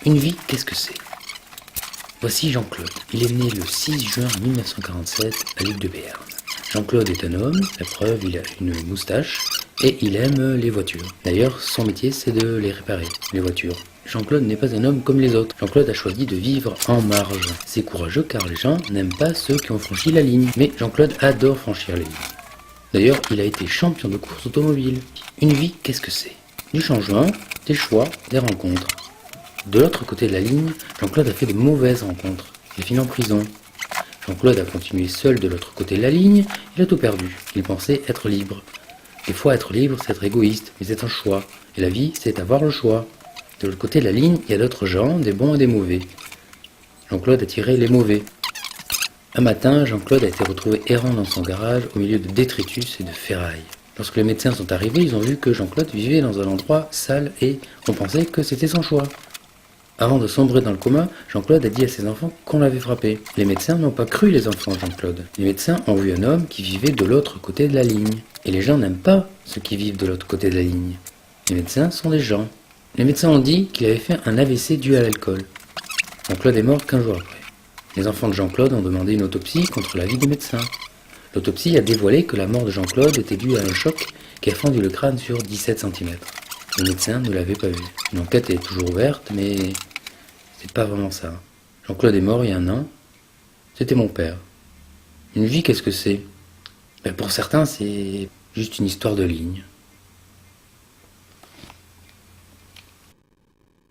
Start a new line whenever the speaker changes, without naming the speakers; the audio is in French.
Une vie, qu'est-ce que c'est? Voici Jean-Claude. Il est né le 6 juin 1947 à l'île de Béarn. Jean-Claude est un homme, la preuve, il a une moustache et il aime les voitures. D'ailleurs, son métier, c'est de les réparer, les voitures. Jean-Claude n'est pas un homme comme les autres. Jean-Claude a choisi de vivre en marge. C'est courageux car les gens n'aiment pas ceux qui ont franchi la ligne. Mais Jean-Claude adore franchir les lignes. D'ailleurs, il a été champion de course automobile. Une vie, qu'est-ce que c'est? Du changement, des choix, des rencontres. De l'autre côté de la ligne, Jean-Claude a fait de mauvaises rencontres. Il a fini en prison. Jean-Claude a continué seul de l'autre côté de la ligne, il a tout perdu. Il pensait être libre. Des fois, être libre, c'est être égoïste, mais c'est un choix. Et la vie, c'est avoir le choix. De l'autre côté de la ligne, il y a d'autres gens, des bons et des mauvais. Jean-Claude a tiré les mauvais. Un matin, Jean-Claude a été retrouvé errant dans son garage au milieu de détritus et de ferrailles. Lorsque les médecins sont arrivés, ils ont vu que Jean-Claude vivait dans un endroit sale et ont pensé que c'était son choix. Avant de sombrer dans le coma, Jean-Claude a dit à ses enfants qu'on l'avait frappé. Les médecins n'ont pas cru les enfants de Jean-Claude. Les médecins ont vu un homme qui vivait de l'autre côté de la ligne. Et les gens n'aiment pas ceux qui vivent de l'autre côté de la ligne. Les médecins sont des gens. Les médecins ont dit qu'il avait fait un AVC dû à l'alcool. Jean-Claude est mort 15 jours après. Les enfants de Jean-Claude ont demandé une autopsie contre l'avis des médecins. L'autopsie a dévoilé que la mort de Jean-Claude était due à un choc qui a fendu le crâne sur 17 cm. Les médecins ne l'avaient pas vu. Une enquête est toujours ouverte, mais c'est pas vraiment ça. Jean-Claude est mort il y a un an. C'était mon père. Une vie, qu'est-ce que c'est? Pour certains, c'est juste une histoire de ligne.